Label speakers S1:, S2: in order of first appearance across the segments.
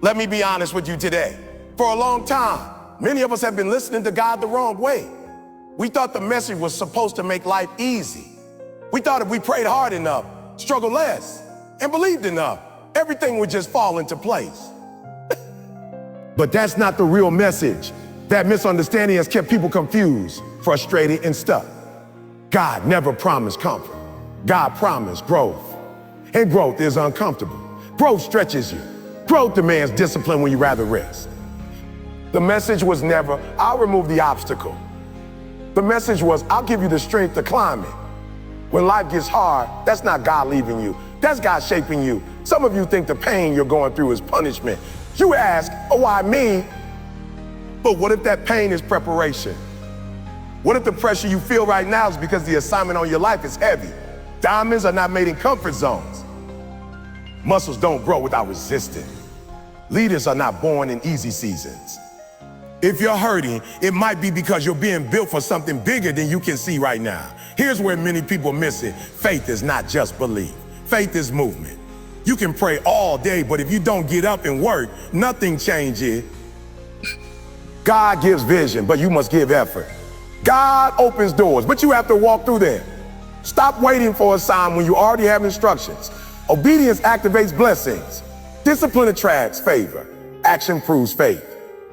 S1: Let me be honest with you today. For a long time, many of us have been listening to God the wrong way. We thought the message was supposed to make life easy. We thought if we prayed hard enough, struggled less, and believed enough, everything would just fall into place. But that's not the real message. That misunderstanding has kept people confused, frustrated, and stuck. God never promised comfort. God promised growth. And growth is uncomfortable. Growth stretches you. Growth demands discipline when you rather rest. The message was never, I'll remove the obstacle. The message was, I'll give you the strength to climb it. When life gets hard, that's not God leaving you. That's God shaping you. Some of you think the pain you're going through is punishment. You ask, oh, why me? But what if that pain is preparation? What if the pressure you feel right now is because the assignment on your life is heavy? Diamonds are not made in comfort zones. Muscles don't grow without resistance. Leaders are not born in easy seasons. If you're hurting, it might be because you're being built for something bigger than you can see right now. Here's where many people miss it. Faith is not just belief. Faith is movement. You can pray all day, but if you don't get up and work, nothing changes. God gives vision, but you must give effort. God opens doors, but you have to walk through them. Stop waiting for a sign when you already have instructions. Obedience activates blessings. Discipline attracts favor. Action proves faith.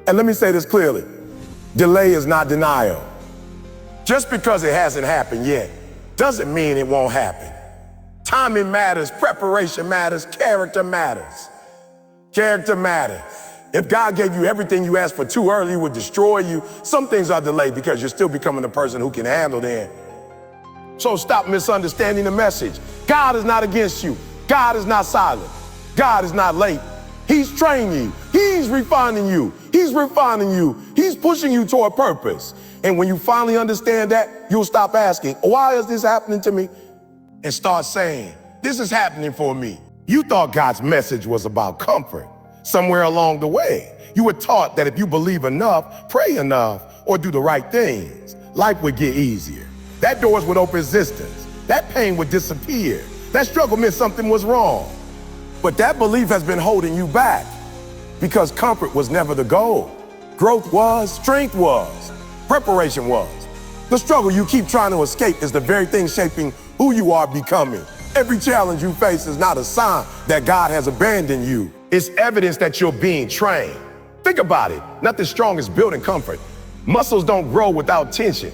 S1: And let me say this clearly. Delay is not denial. Just because it hasn't happened yet doesn't mean it won't happen. Timing matters, preparation matters, character matters. Character matters. If God gave you everything you asked for too early, it would destroy you. Some things are delayed because you're still becoming the person who can handle them. So stop misunderstanding the message. God is not against you. God is not silent. God is not late. He's training you. He's refining you. He's refining you. He's pushing you toward purpose. And when you finally understand that, you'll stop asking, why is this happening to me? And start saying, this is happening for me. You thought God's message was about comfort. Somewhere along the way, you were taught that if you believe enough, pray enough, or do the right things, life would get easier. That doors would open resistance. That pain would disappear. That struggle meant something was wrong. But that belief has been holding you back because comfort was never the goal. Growth was, strength was, preparation was. The struggle you keep trying to escape is the very thing shaping who you are becoming. Every challenge you face is not a sign that God has abandoned you. It's evidence that you're being trained. Think about it. Nothing strong is built in comfort. Muscles don't grow without tension.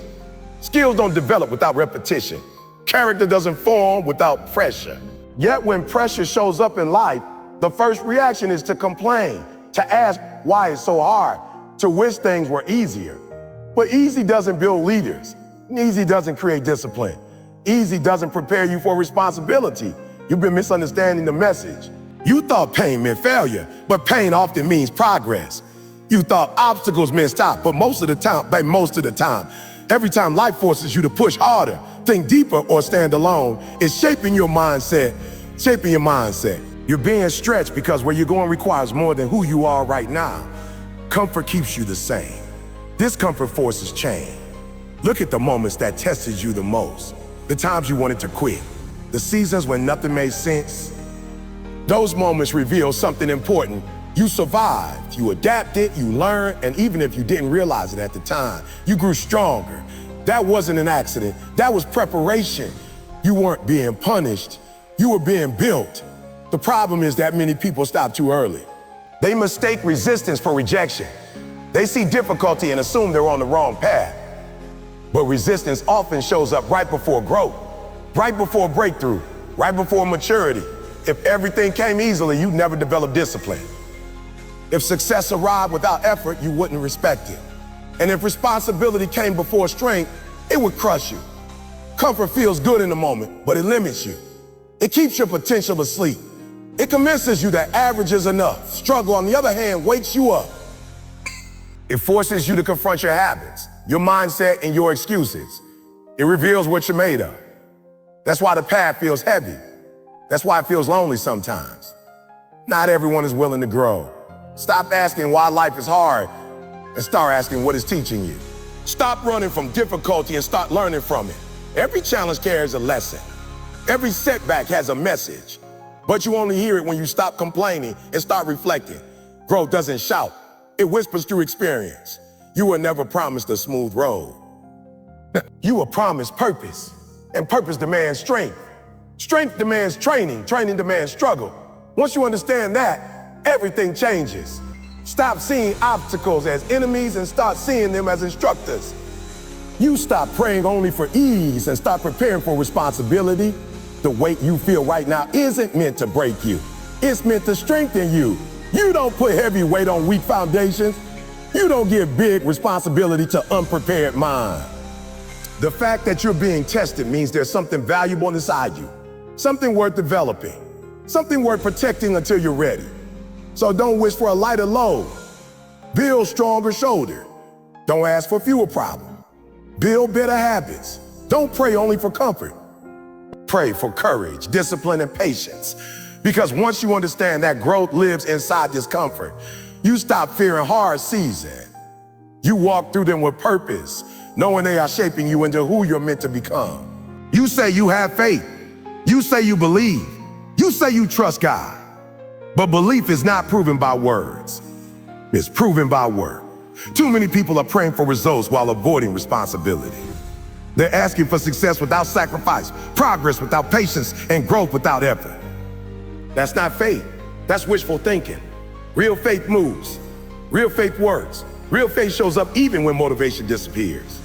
S1: Skills don't develop without repetition. Character doesn't form without pressure. Yet when pressure shows up in life, the first reaction is to complain, to ask why it's so hard, to wish things were easier. But easy doesn't build leaders. Easy doesn't create discipline. Easy doesn't prepare you for responsibility. You've been misunderstanding the message. You thought pain meant failure, but pain often means progress. You thought obstacles meant stop, but most of the time, every time life forces you to push harder, think deeper, or stand alone, it's shaping your mindset. You're being stretched because where you're going requires more than who you are right now. Comfort keeps you the same. Discomfort forces change. Look at the moments that tested you the most. The times you wanted to quit. The seasons when nothing made sense. Those moments reveal something important. You survived, you adapted, you learned, and even if you didn't realize it at the time, you grew stronger. That wasn't an accident. That was preparation. You weren't being punished. You were being built. The problem is that many people stop too early. They mistake resistance for rejection. They see difficulty and assume they're on the wrong path. But resistance often shows up right before growth, right before breakthrough, right before maturity. If everything came easily, you'd never develop discipline. If success arrived without effort, you wouldn't respect it. And if responsibility came before strength, it would crush you. Comfort feels good in the moment, but it limits you. It keeps your potential asleep. It convinces you that average is enough. Struggle, on the other hand, wakes you up. It forces you to confront your habits, your mindset, and your excuses. It reveals what you're made of. That's why the path feels heavy. That's why it feels lonely sometimes. Not everyone is willing to grow. Stop asking why life is hard and start asking what it's teaching you. Stop running from difficulty and start learning from it. Every challenge carries a lesson. Every setback has a message. But you only hear it when you stop complaining and start reflecting. Growth doesn't shout, it whispers through experience. You were never promised a smooth road. You were promised purpose, and purpose demands strength. Strength demands training, training demands struggle. Once you understand that, everything changes. Stop seeing obstacles as enemies and start seeing them as instructors. You stop praying only for ease and start preparing for responsibility. The weight you feel right now isn't meant to break you. It's meant to strengthen you. You don't put heavy weight on weak foundations. You don't give big responsibility to unprepared minds. The fact that you're being tested means there's something valuable inside you, something worth developing, something worth protecting until you're ready. So don't wish for a lighter load. Build stronger shoulders. Don't ask for fewer problems. Build better habits. Don't pray only for comfort. Pray for courage, discipline, and patience. Because once you understand that growth lives inside discomfort, you stop fearing hard seasons. You walk through them with purpose, knowing they are shaping you into who you're meant to become. You say you have faith. You say you believe. You say you trust God. But belief is not proven by words. It's proven by work. Too many people are praying for results while avoiding responsibility. They're asking for success without sacrifice, progress without patience, and growth without effort. That's not faith. That's wishful thinking. Real faith moves. Real faith works. Real faith shows up even when motivation disappears.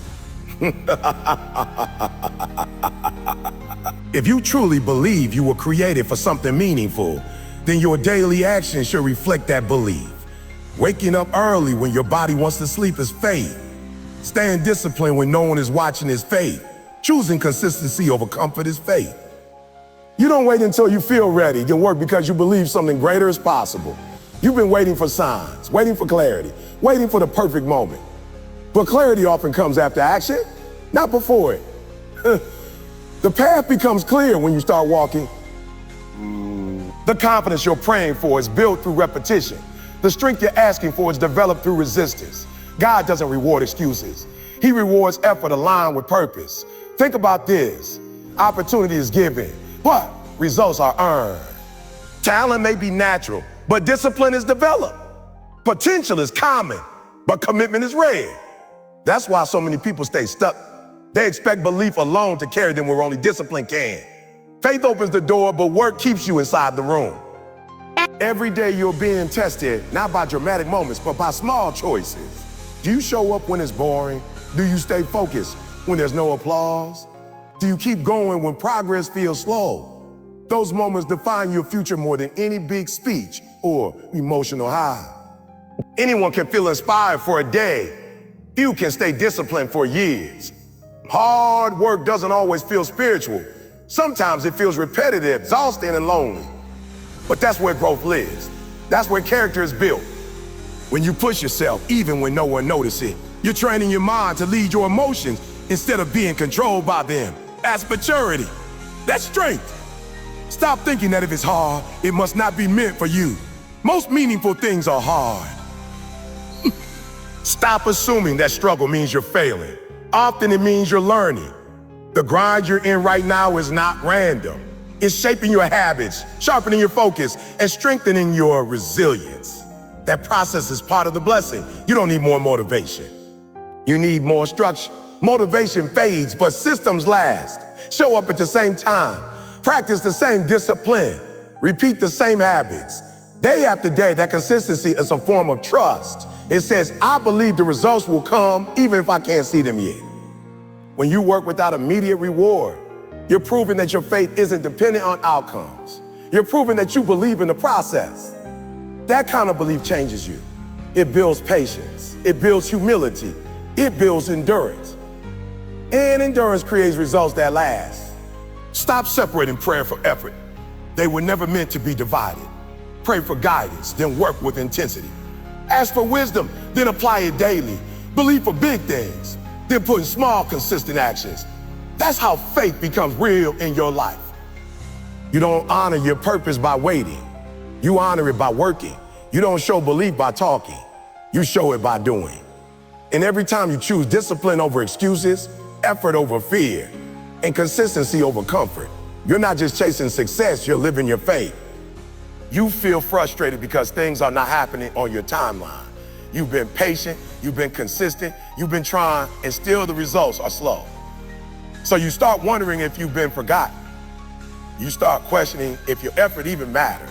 S1: If you truly believe you were created for something meaningful, then your daily actions should reflect that belief. Waking up early when your body wants to sleep is faith. Staying disciplined when no one is watching is faith. Choosing consistency over comfort is faith. You don't wait until you feel ready to work because you believe something greater is possible. You've been waiting for signs, waiting for clarity, waiting for the perfect moment. But clarity often comes after action, not before it. The path becomes clear when you start walking. The confidence you're praying for is built through repetition. The strength you're asking for is developed through resistance. God doesn't reward excuses. He rewards effort aligned with purpose. Think about this. Opportunity is given, but results are earned. Talent may be natural, but discipline is developed. Potential is common, but commitment is rare. That's why so many people stay stuck. They expect belief alone to carry them where only discipline can. Faith opens the door, but work keeps you inside the room. Every day you're being tested, not by dramatic moments, but by small choices. Do you show up when it's boring? Do you stay focused when there's no applause? Do you keep going when progress feels slow? Those moments define your future more than any big speech or emotional high. Anyone can feel inspired for a day. Few can stay disciplined for years. Hard work doesn't always feel spiritual. Sometimes it feels repetitive, exhausting, and lonely. But that's where growth lives. That's where character is built. When you push yourself, even when no one notices it, you're training your mind to lead your emotions instead of being controlled by them. That's maturity. That's strength. Stop thinking that if it's hard, it must not be meant for you. Most meaningful things are hard. Stop assuming that struggle means you're failing. Often it means you're learning. The grind you're in right now is not random. It's shaping your habits, sharpening your focus, and strengthening your resilience. That process is part of the blessing. You don't need more motivation. You need more structure. Motivation fades, but systems last. Show up at the same time. Practice the same discipline. Repeat the same habits. Day after day, that consistency is a form of trust. It says, I believe the results will come even if I can't see them yet. When you work without immediate reward, you're proving that your faith isn't dependent on outcomes. You're proving that you believe in the process. That kind of belief changes you. It builds patience. It builds humility. It builds endurance. And endurance creates results that last. Stop separating prayer from effort. They were never meant to be divided. Pray for guidance, then work with intensity. Ask for wisdom, then apply it daily. Believe for big things, then put in small, consistent actions. That's how faith becomes real in your life. You don't honor your purpose by waiting. You honor it by working. You don't show belief by talking. You show it by doing. And every time you choose discipline over excuses, effort over fear, and consistency over comfort, you're not just chasing success, you're living your faith. You feel frustrated because things are not happening on your timeline. You've been patient, you've been consistent, you've been trying, and still the results are slow. So you start wondering if you've been forgotten. You start questioning if your effort even matters.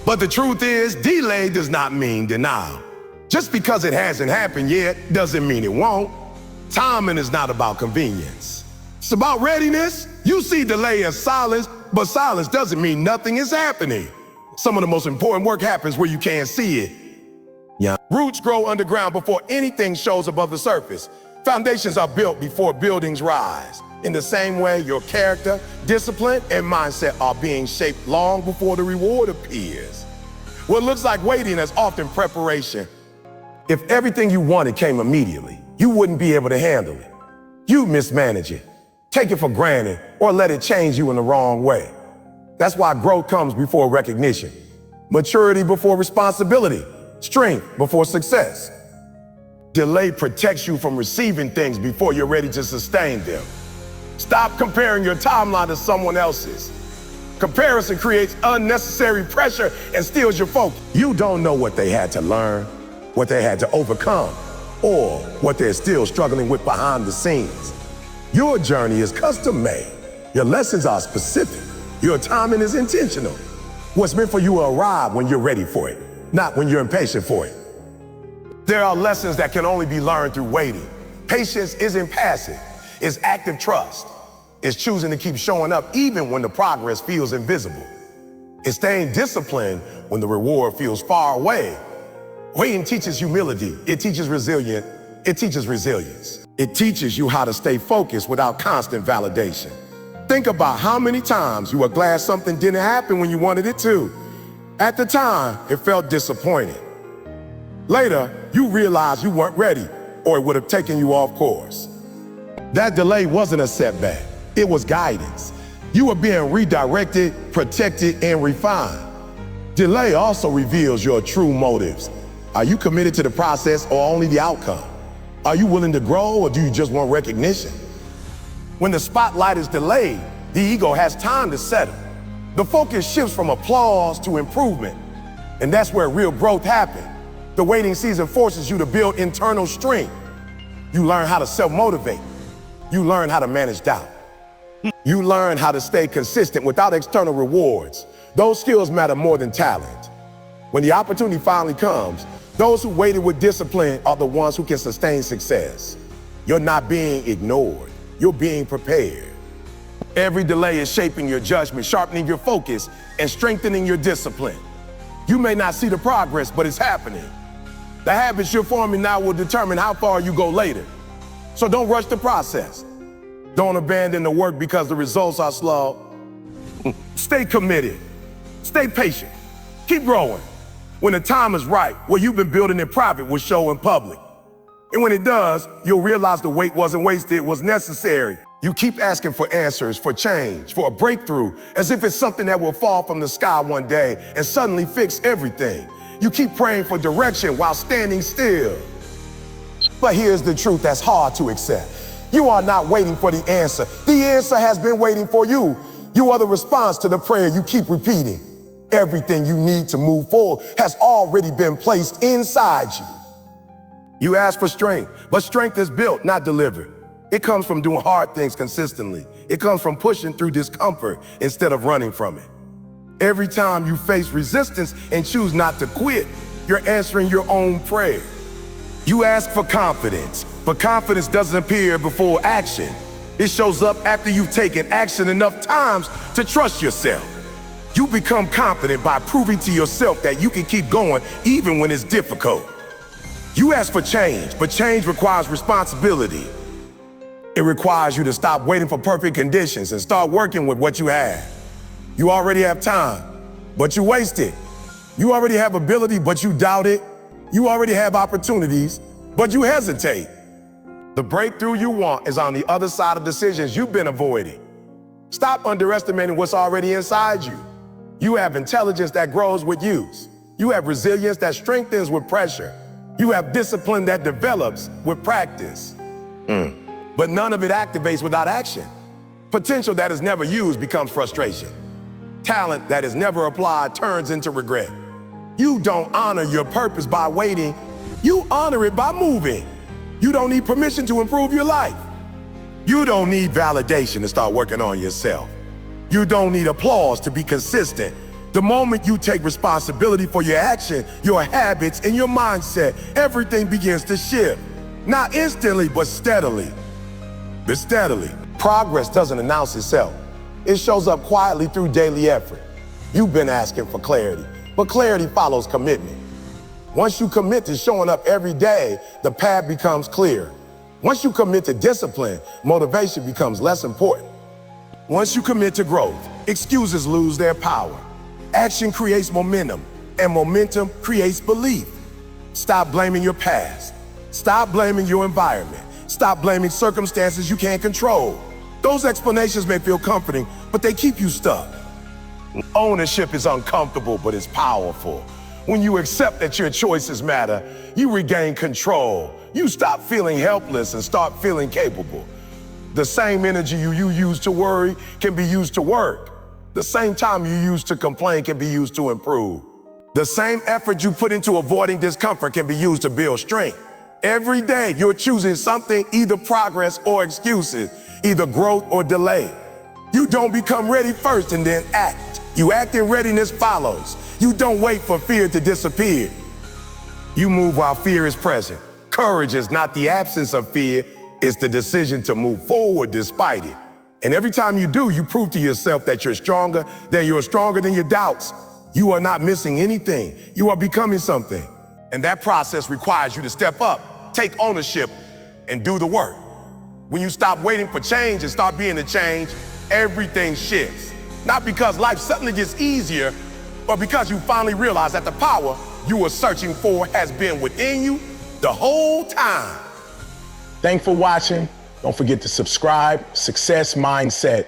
S1: But the truth is, delay does not mean denial. Just because it hasn't happened yet doesn't mean it won't. Timing is not about convenience. It's about readiness. You see delay as silence, but silence doesn't mean nothing is happening. Some of the most important work happens where you can't see it. Yeah. Roots grow underground before anything shows above the surface. Foundations are built before buildings rise. In the same way, your character, discipline, and mindset are being shaped long before the reward appears. What looks like waiting is often preparation. If everything you wanted came immediately, you wouldn't be able to handle it. You mismanage it, take it for granted, or let it change you in the wrong way. That's why growth comes before recognition, maturity before responsibility, strength before success. Delay protects you from receiving things before you're ready to sustain them. Stop comparing your timeline to someone else's. Comparison creates unnecessary pressure and steals your focus. You don't know what they had to learn, what they had to overcome, or what they're still struggling with behind the scenes. Your journey is custom made. Your lessons are specific. Your timing is intentional. What's meant for you will arrive when you're ready for it, not when you're impatient for it. There are lessons that can only be learned through waiting. Patience isn't passive, it's active trust. It's choosing to keep showing up even when the progress feels invisible. It's staying disciplined when the reward feels far away. Waiting teaches humility, it teaches resilience. It teaches you how to stay focused without constant validation. Think about how many times you were glad something didn't happen when you wanted it to. At the time, it felt disappointing. Later, you realized you weren't ready, or it would have taken you off course. That delay wasn't a setback, it was guidance. You were being redirected, protected, and refined. Delay also reveals your true motives. Are you committed to the process or only the outcome? Are you willing to grow, or do you just want recognition? When the spotlight is delayed, the ego has time to settle. The focus shifts from applause to improvement, and that's where real growth happens. The waiting season forces you to build internal strength. You learn how to self-motivate. You learn how to manage doubt. You learn how to stay consistent without external rewards. Those skills matter more than talent. When the opportunity finally comes, those who waited with discipline are the ones who can sustain success. You're not being ignored. You're being prepared. Every delay is shaping your judgment, sharpening your focus, and strengthening your discipline. You may not see the progress, but it's happening. The habits you're forming now will determine how far you go later. So don't rush the process. Don't abandon the work because the results are slow. Stay committed. Stay patient. Keep growing. When the time is right, what you've been building in private will show in public. And when it does, you'll realize the wait wasn't wasted, it was necessary. You keep asking for answers, for change, for a breakthrough, as if it's something that will fall from the sky one day and suddenly fix everything. You keep praying for direction while standing still. But here's the truth that's hard to accept. You are not waiting for the answer. The answer has been waiting for you. You are the response to the prayer you keep repeating. Everything you need to move forward has already been placed inside you. You ask for strength, but strength is built, not delivered. It comes from doing hard things consistently. It comes from pushing through discomfort instead of running from it. Every time you face resistance and choose not to quit, you're answering your own prayer. You ask for confidence, but confidence doesn't appear before action. It shows up after you've taken action enough times to trust yourself. You become confident by proving to yourself that you can keep going even when it's difficult. You ask for change, but change requires responsibility. It requires you to stop waiting for perfect conditions and start working with what you have. You already have time, but you waste it. You already have ability, but you doubt it. You already have opportunities, but you hesitate. The breakthrough you want is on the other side of decisions you've been avoiding. Stop underestimating what's already inside you. You have intelligence that grows with use. You have resilience that strengthens with pressure. You have discipline that develops with practice. But none of it activates without action. Potential that is never used becomes frustration. Talent that is never applied turns into regret. You don't honor your purpose by waiting. You honor it by moving. You don't need permission to improve your life. You don't need validation to start working on yourself. You don't need applause to be consistent. The moment you take responsibility for your action, your habits, and your mindset, everything begins to shift. Not instantly, but steadily. But steadily. Progress doesn't announce itself. It shows up quietly through daily effort. You've been asking for clarity, but clarity follows commitment. Once you commit to showing up every day, the path becomes clear. Once you commit to discipline, motivation becomes less important. Once you commit to growth, excuses lose their power. Action creates momentum, and momentum creates belief. Stop blaming your past. Stop blaming your environment. Stop blaming circumstances you can't control. Those explanations may feel comforting, but they keep you stuck. Ownership is uncomfortable, but it's powerful. When you accept that your choices matter, you regain control. You stop feeling helpless and start feeling capable. The same energy you use to worry can be used to work. The same time you use to complain can be used to improve. The same effort you put into avoiding discomfort can be used to build strength. Every day you're choosing something, either progress or excuses, either growth or delay. You don't become ready first and then act. You act and readiness follows. You don't wait for fear to disappear. You move while fear is present. Courage is not the absence of fear, it's the decision to move forward despite it. And every time you do, you prove to yourself that you're stronger than your doubts. You are not missing anything. You are becoming something. And that process requires you to step up, take ownership, and do the work. When you stop waiting for change and start being the change, everything shifts. Not because life suddenly gets easier, but because you finally realize that the power you were searching for has been within you the whole time.
S2: Thanks for watching. Don't forget to subscribe. Success Mindset.